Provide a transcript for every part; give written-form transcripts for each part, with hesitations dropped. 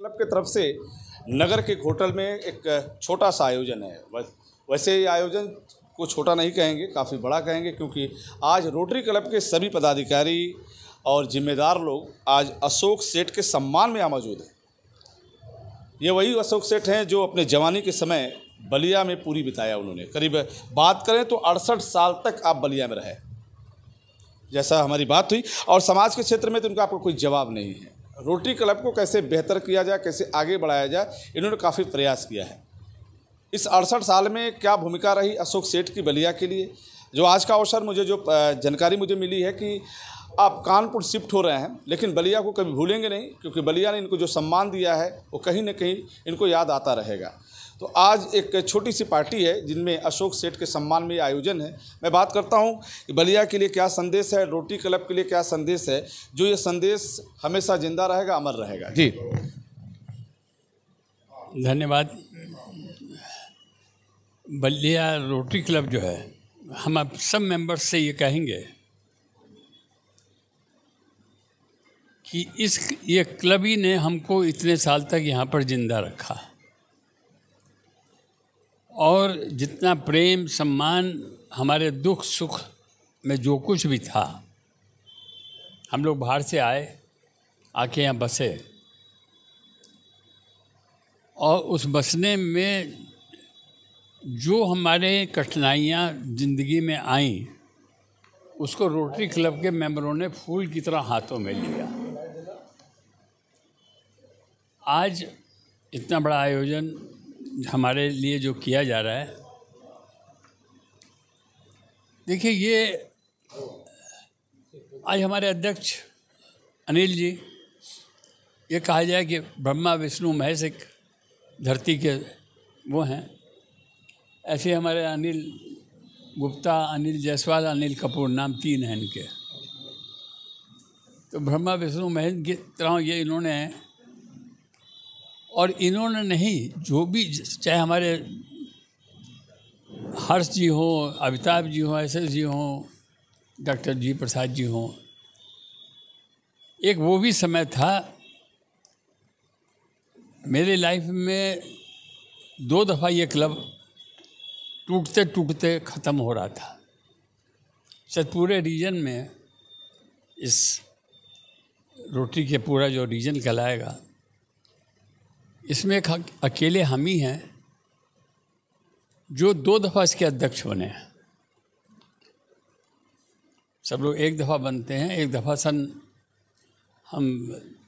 Club की तरफ से नगर के एक होटल में एक छोटा सा आयोजन है। वैसे ये आयोजन को छोटा नहीं कहेंगे, काफ़ी बड़ा कहेंगे, क्योंकि आज रोटरी क्लब के सभी पदाधिकारी और जिम्मेदार लोग आज अशोक सेठ के सम्मान में यहाँ मौजूद हैं। ये वही अशोक सेठ हैं जो अपने जवानी के समय बलिया में पूरी बिताया उन्होंने। करीब बात करें तो 68 साल तक आप बलिया में रहे, जैसा हमारी बात हुई। और समाज के क्षेत्र में तो उनका आपको कोई जवाब नहीं है। रोटरी क्लब को कैसे बेहतर किया जाए, कैसे आगे बढ़ाया जाए, इन्होंने काफ़ी प्रयास किया है। इस 68 साल में क्या भूमिका रही अशोक सेठ की बलिया के लिए, जो आज का अवसर मुझे जो जानकारी मुझे मिली है कि आप कानपुर शिफ्ट हो रहे हैं, लेकिन बलिया को कभी भूलेंगे नहीं, क्योंकि बलिया ने इनको जो सम्मान दिया है वो कहीं न कहीं इनको याद आता रहेगा। तो आज एक छोटी सी पार्टी है जिनमें अशोक सेठ के सम्मान में आयोजन है। मैं बात करता हूं कि बलिया के लिए क्या संदेश है, रोटरी क्लब के लिए क्या संदेश है, जो ये संदेश हमेशा जिंदा रहेगा, अमर रहेगा। जी धन्यवाद। बलिया रोटरी क्लब जो है, हम अब सब मेंबर्स से ये कहेंगे कि ये क्लब ही ने हमको इतने साल तक यहाँ पर जिंदा रखा, और जितना प्रेम सम्मान हमारे दुख सुख में जो कुछ भी था, हम लोग बाहर से आके यहाँ बसे, और उस बसने में जो हमारे कठिनाइयाँ ज़िंदगी में आईं, उसको रोटरी क्लब के मेंबरों ने फूल की तरह हाथों में लिया। आज इतना बड़ा आयोजन हमारे लिए जो किया जा रहा है, देखिए, ये आज हमारे अध्यक्ष अनिल जी, ये कहा जाए कि ब्रह्मा विष्णु महेश एक धरती के वो हैं, ऐसे हमारे अनिल गुप्ता, अनिल जायसवाल, अनिल कपूर, नाम 3 हैं इनके। तो ब्रह्मा विष्णु महेश की तरह ये इन्होंने, और इन्होंने नहीं, जो भी, चाहे हमारे हर्ष जी हो, अमिताभ जी हो, एस जी हो, डॉक्टर जी प्रसाद जी हो, एक वो भी समय था मेरे लाइफ में 2 दफ़ा ये क्लब टूटते टूटते ख़त्म हो रहा था। शायद पूरे रीजन में, इस रोटरी के पूरा जो रीजन कहलाएगा, इसमें अकेले हम ही हैं जो 2 दफ़ा इसके अध्यक्ष बने हैं। सब लोग 1 दफ़ा बनते हैं। 1 दफ़ा हम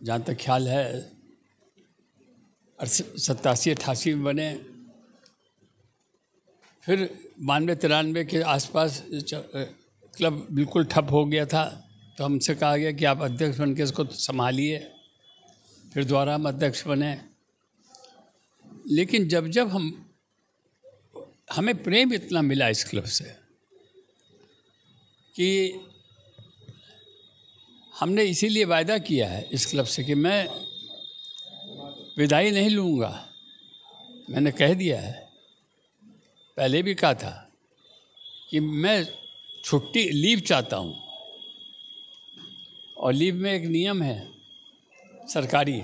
जहाँ तक ख्याल है 87-88 में बने। फिर 92-93 के आसपास क्लब बिल्कुल ठप हो गया था, तो हमसे कहा गया कि आप अध्यक्ष बन के इसको संभालिए। फिर दोबारा हम अध्यक्ष बने। लेकिन जब हमें प्रेम इतना मिला इस क्लब से कि हमने इसीलिए वायदा किया है इस क्लब से कि मैं विदाई नहीं लूँगा। मैंने कह दिया है, पहले भी कहा था कि मैं छुट्टी लीव चाहता हूँ, और लीव में एक नियम है सरकारी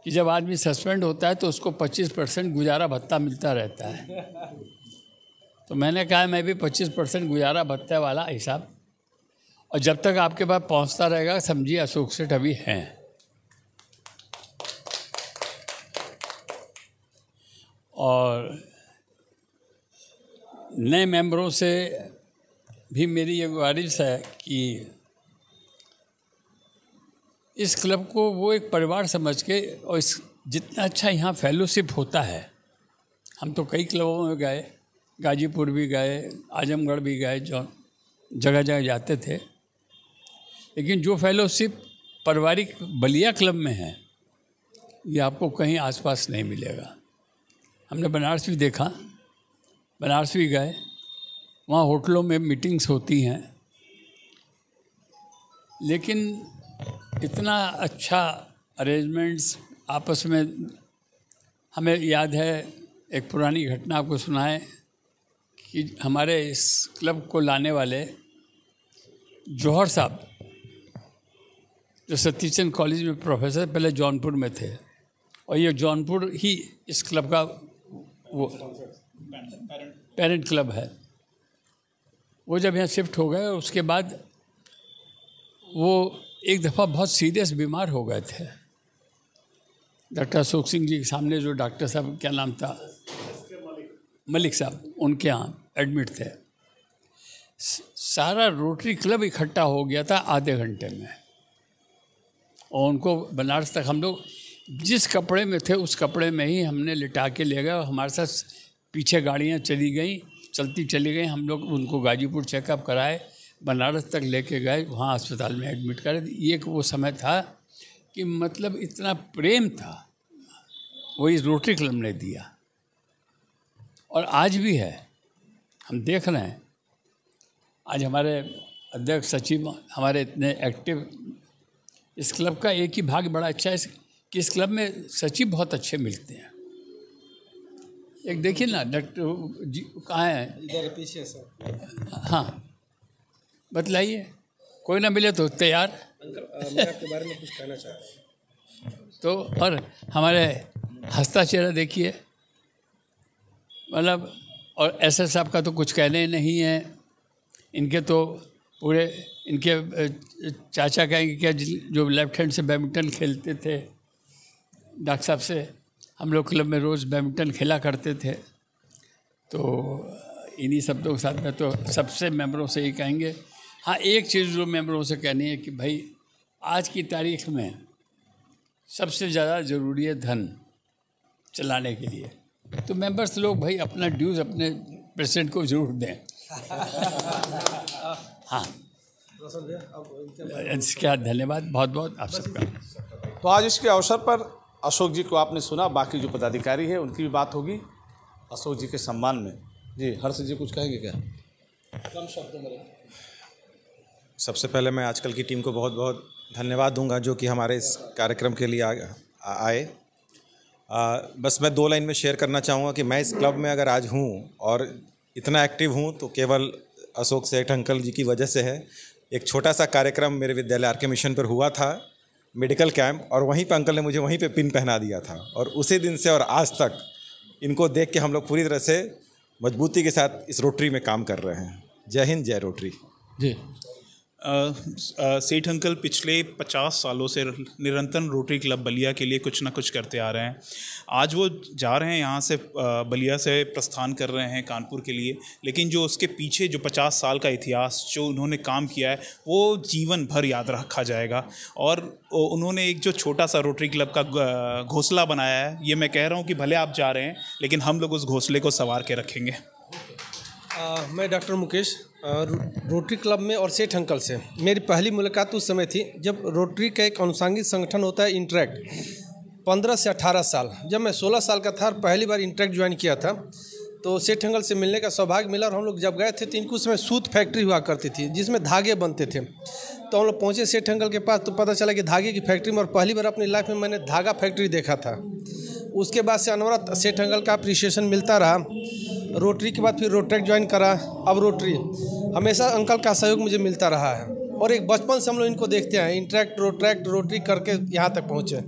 कि जब आदमी सस्पेंड होता है तो उसको 25% गुजारा भत्ता मिलता रहता है। तो मैंने कहा मैं भी 25% गुजारा भत्ते वाला हिसाब, और जब तक आपके पास पहुंचता रहेगा, समझिए अशोक सेठ अभी हैं। और नए मेंबरों से भी मेरी ये गुजारिश है कि इस क्लब को वो एक परिवार समझ के, और इस जितना अच्छा यहाँ फेलोशिप होता है, हम तो कई क्लबों में गए, गाजीपुर भी गए, आजमगढ़ भी गए, जो जगह जगह जाते थे, लेकिन जो फेलोशिप पारिवारिक बलिया क्लब में है, ये आपको कहीं आसपास नहीं मिलेगा। हमने बनारस भी देखा, बनारस भी गए, वहाँ होटलों में मीटिंग्स होती हैं, लेकिन इतना अच्छा अरेंजमेंट्स आपस में। हमें याद है, एक पुरानी घटना आपको सुनाएं कि हमारे इस क्लब को लाने वाले जौहर साहब, जो सतीश चंद कॉलेज में प्रोफेसर पहले जौनपुर में थे, और ये जौनपुर ही इस क्लब का वो पेरेंट क्लब है। वो जब यहाँ शिफ्ट हो गए, और उसके बाद वो एक दफ़ा बहुत सीरियस बीमार हो गए थे। डॉक्टर अशोक सिंह जी के सामने जो डॉक्टर साहब, क्या नाम था, मलिक साहब, उनके यहाँ एडमिट थे। सारा रोटरी क्लब इकट्ठा हो गया था आधे घंटे में, और उनको बनारस तक हम लोग जिस कपड़े में थे उस कपड़े में ही हमने लिटा के ले गए, और हमारे साथ पीछे गाड़ियाँ चलती चली गई। हम लोग उनको गाजीपुर चेकअप कराए, बनारस तक लेके गए, वहाँ अस्पताल में एडमिट करे। ये वो समय था कि मतलब इतना प्रेम था वो इस रोटरी क्लब ने दिया, और आज भी है। हम देख रहे हैं आज हमारे अध्यक्ष सचिव हमारे इतने एक्टिव। इस क्लब का एक ही भाग बड़ा अच्छा है कि इस क्लब में सचिव बहुत अच्छे मिलते हैं। एक देखिए ना, डॉक्टर जी कहाँ हैं? इधर पीछे सर। हाँ, बतलाइए। कोई ना मिले तो तैयार। अंकल, मैं आपके बारे में कुछ कहना चाहता हूँ। तो और हमारे हंसता चेहरा देखिए, मतलब, और एसएस साहब का तो कुछ कहने ही नहीं है। इनके तो पूरे इनके चाचा कहेंगे क्या, जो लेफ्ट हैंड से बैडमिंटन खेलते थे, डॉक्टर साहब से हम लोग क्लब में रोज़ बैडमिंटन खेला करते थे। तो इन्हीं शब्दों के साथ में तो सबसे मेंबरों से ही कहेंगे। हाँ, एक चीज़ जो मेंबरों से कहनी है कि भाई आज की तारीख में सबसे ज़्यादा ज़रूरी है धन चलाने के लिए। तो मेंबर्स लोग भाई अपना ड्यूज़ अपने प्रेसिडेंट को ज़रूर दें। हाँ, इसका धन्यवाद बहुत बहुत आप सबका। तो आज इसके अवसर पर अशोक जी को आपने सुना, बाकी जो पदाधिकारी है उनकी भी बात होगी अशोक जी के सम्मान में। जी हर्ष जी कुछ कहेंगे क्या? कम शब्दों में। सबसे पहले मैं आजकल की टीम को बहुत बहुत धन्यवाद दूंगा जो कि हमारे इस कार्यक्रम के लिए आए। बस मैं 2 लाइन में शेयर करना चाहूँगा कि मैं इस क्लब में अगर आज हूँ और इतना एक्टिव हूँ तो केवल अशोक सेठ अंकल जी की वजह से है। एक छोटा सा कार्यक्रम मेरे विद्यालय आर के मिशन पर हुआ था, मेडिकल कैंप, और वहीं पे अंकल ने मुझे वहीं पे पिन पहना दिया था, और उसी दिन से और आज तक इनको देख के हम लोग पूरी तरह से मजबूती के साथ इस रोटरी में काम कर रहे हैं। जय हिंद, जय रोटरी। जी, सेठ अंकल पिछले 50 सालों से निरंतर रोटरी क्लब बलिया के लिए कुछ ना कुछ करते आ रहे हैं। आज वो जा रहे हैं यहाँ से, बलिया से प्रस्थान कर रहे हैं कानपुर के लिए, लेकिन जो उसके पीछे जो 50 साल का इतिहास जो उन्होंने काम किया है वो जीवन भर याद रखा जाएगा। और उन्होंने एक जो छोटा सा रोटरी क्लब का घोंसला बनाया है, ये मैं कह रहा हूँ कि भले आप जा रहे हैं लेकिन हम लोग उस घोंसले को संवार के रखेंगे। मैं डॉक्टर मुकेश, रोटरी क्लब में और सेठ अंकल से मेरी पहली मुलाकात उस समय थी जब रोटरी का एक अनुसांगिक संगठन होता है इंटरेक्ट, 15 से 18 साल। जब मैं 16 साल का था और पहली बार इंटरेक्ट ज्वाइन किया था तो सेठ अंकल से मिलने का सौभाग्य मिला। और हम लोग जब गए थे तो इनको उस समय सूत फैक्ट्री हुआ करती थी जिसमें धागे बनते थे। तो हम लोग पहुँचे सेठ अंकल के पास तो पता चला कि धागे की फैक्ट्री में, और पहली बार अपनी लाइफ में मैंने धागा फैक्ट्री देखा था। उसके बाद से अनवरत सेठ अंकल का अप्रिसिएशन मिलता रहा। रोटरी के बाद फिर रोटरेक्ट ज्वाइन करा, अब रोटरी। हमेशा अंकल का सहयोग मुझे मिलता रहा है, और एक बचपन से हम लोग इनको देखते हैं, इंटरेक्ट रोटरी करके यहाँ तक पहुँचे।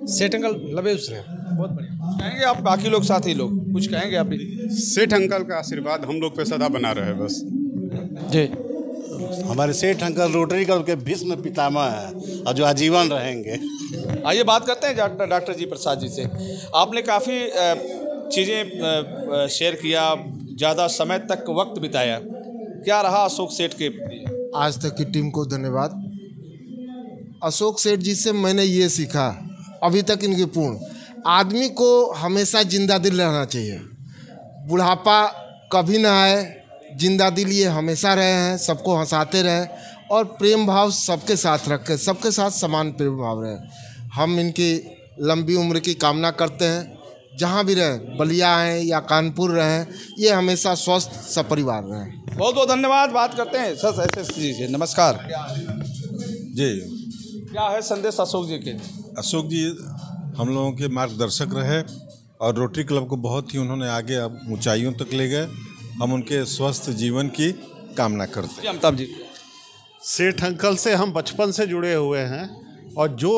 सेठ अंकल लबे उस रहे, बहुत बढ़िया। कहेंगे आप, बाकी लोग साथी लोग कुछ कहेंगे आप भी? सेठ अंकल का आशीर्वाद हम लोग पे सदा बना रहे बस। जी, हमारे सेठ अंकल रोटरी क्लब के भीष्म पितामह हैं और जो आजीवन रहेंगे। आइए बात करते हैं डॉक्टर जी प्रसाद जी से। आपने काफ़ी चीज़ें शेयर किया, ज़्यादा समय तक वक्त बिताया, क्या रहा अशोक सेठ के? आज तक की टीम को धन्यवाद। अशोक सेठ जी से मैंने ये सीखा, अभी तक इनकी पूर्ण, आदमी को हमेशा जिंदा दिल रहना चाहिए। बुढ़ापा कभी ना आए, जिंदा दिल ये हमेशा रहे हैं, सबको हंसाते रहे और प्रेम भाव सबके साथ रखे, सबके साथ समान प्रेम भाव रहे। हम इनकी लंबी उम्र की कामना करते हैं, जहाँ भी रहें, बलिया हैं या कानपुर रहें, ये हमेशा स्वस्थ सपरिवार रहें। बहुत बहुत धन्यवाद। बात करते हैं सर एस जी से। नमस्कार जी। क्या है संदेश अशोक जी के? अशोक जी हम लोगों के मार्गदर्शक रहे और रोटरी क्लब को बहुत ही उन्होंने आगे अब ऊंचाइयों तक ले गए। हम उनके स्वस्थ जीवन की कामना करते हैं। अमिताभ जी। सेठ अंकल से हम बचपन से जुड़े हुए हैं और जो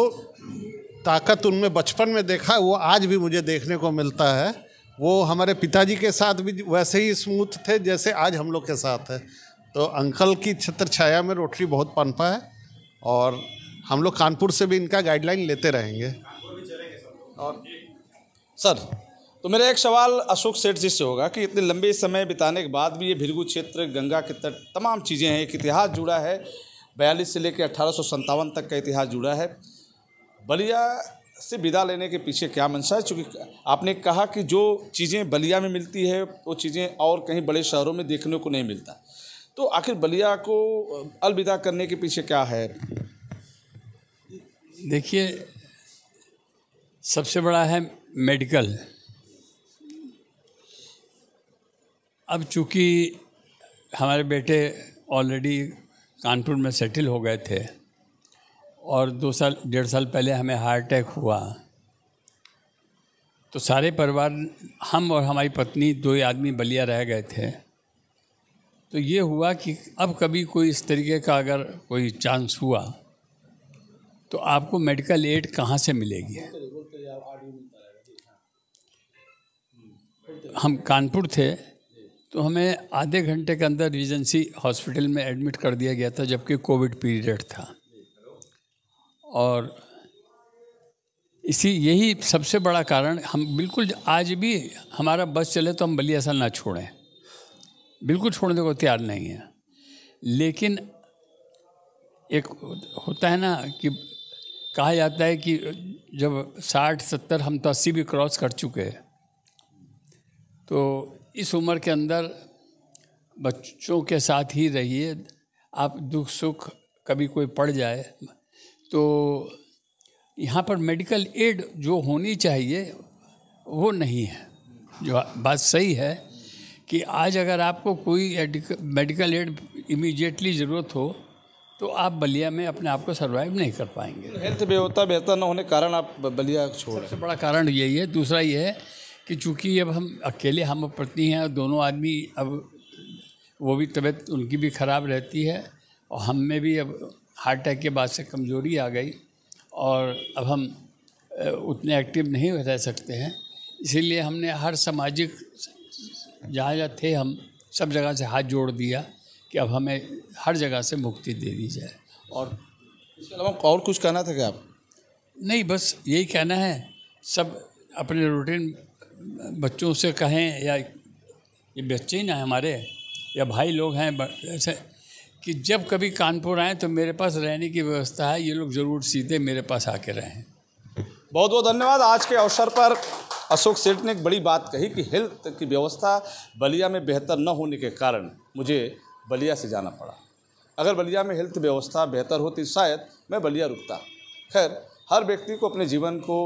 ताकत उनमें बचपन में देखा वो आज भी मुझे देखने को मिलता है। वो हमारे पिताजी के साथ भी वैसे ही स्मूथ थे जैसे आज हम लोग के साथ है। तो अंकल की छत्र छाया में रोटरी बहुत पनपा है और हम लोग कानपुर से भी इनका गाइडलाइन लेते रहेंगे। और सर, तो मेरा एक सवाल अशोक सेठ जी से होगा कि इतने लंबे समय बिताने के बाद भी ये भिरगू क्षेत्र, गंगा के तट, तमाम चीज़ें हैं, एक इतिहास जुड़ा है। 42 से लेकर 1857 तक का इतिहास जुड़ा है। बलिया से विदा लेने के पीछे क्या मंशा है? चूँकि आपने कहा कि जो चीज़ें बलिया में मिलती है वो चीज़ें और कहीं बड़े शहरों में देखने को नहीं मिलता, तो आखिर बलिया को अलविदा करने के पीछे क्या है? देखिए, सबसे बड़ा है मेडिकल। अब चूँकि हमारे बेटे ऑलरेडी कानपुर में सेटल हो गए थे और 1.5 साल पहले हमें हार्ट अटैक हुआ, तो सारे परिवार, हम और हमारी पत्नी, 2 ही आदमी बलिया रह गए थे। तो ये हुआ कि अब कभी कोई इस तरीके का अगर कोई चांस हुआ तो आपको मेडिकल एड कहाँ से मिलेगी? हम कानपुर थे तो हमें आधे घंटे के अंदर रीजेंसी हॉस्पिटल में एडमिट कर दिया गया था, जबकि कोविड पीरियड था। और यही सबसे बड़ा कारण, हम बिल्कुल आज भी हमारा बस चले तो हम बलिया ना छोड़ें, बिल्कुल छोड़ने को तैयार नहीं है। लेकिन एक होता है ना कि कहा जाता है कि जब 60-70, हम तो 80 भी क्रॉस कर चुके हैं, तो इस उम्र के अंदर बच्चों के साथ ही रहिए। आप दुख सुख कभी कोई पड़ जाए तो यहाँ पर मेडिकल एड जो होनी चाहिए वो नहीं है। जो बात सही है कि आज अगर आपको कोई मेडिकल एड इमीडिएटली ज़रूरत हो तो आप बलिया में अपने आप को सर्वाइव नहीं कर पाएंगे। हेल्थ व्यवस्था बेहतर न होने के कारण आप बलिया छोड़? सबसे बड़ा कारण यही है। दूसरा ये है कि चूँकि अब हम अकेले, हम पत्नी हैं, दोनों आदमी, अब वो भी तबीयत उनकी भी ख़राब रहती है और हम में भी अब हार्ट अटैक के बाद से कमज़ोरी आ गई और अब हम उतने एक्टिव नहीं रह सकते हैं। इसीलिए हमने हर सामाजिक, जहाँ थे हम सब जगह से हाथ जोड़ दिया कि अब हमें हर जगह से मुक्ति दे दी जाए। और इसके अलावा और कुछ कहना था क्या आप? नहीं, बस यही कहना है, सब अपने रूटीन बच्चों से कहें, या ये बच्चे ही ना हमारे, या भाई लोग हैं ऐसे, कि जब कभी कानपुर आएँ तो मेरे पास रहने की व्यवस्था है, ये लोग ज़रूर सीधे मेरे पास आके रहें। बहुत बहुत धन्यवाद। आज के अवसर पर अशोक सेठ ने एक बड़ी बात कही कि हेल्थ की व्यवस्था बलिया में बेहतर न होने के कारण मुझे बलिया से जाना पड़ा। अगर बलिया में हेल्थ व्यवस्था बेहतर होती शायद मैं बलिया रुकता। खैर, हर व्यक्ति को अपने जीवन को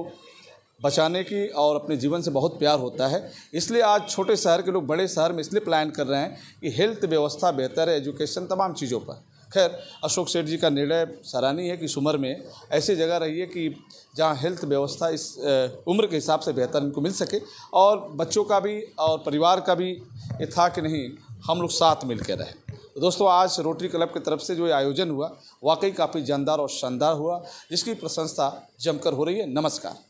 बचाने की और अपने जीवन से बहुत प्यार होता है, इसलिए आज छोटे शहर के लोग बड़े शहर में इसलिए प्लान कर रहे हैं कि हेल्थ व्यवस्था बेहतर है, एजुकेशन, तमाम चीज़ों पर। खैर, अशोक सेठ जी का निर्णय सराहनीय है कि इस उम्र में ऐसी जगह रहिए कि जहाँ हेल्थ व्यवस्था इस उम्र के हिसाब से बेहतर इनको मिल सके, और बच्चों का भी और परिवार का भी ये था कि नहीं, हम लोग साथ मिल के रहें। तो दोस्तों, आज रोटरी क्लब की तरफ से जो आयोजन हुआ वाकई काफ़ी जानदार और शानदार हुआ, जिसकी प्रशंसा जमकर हो रही है। नमस्कार।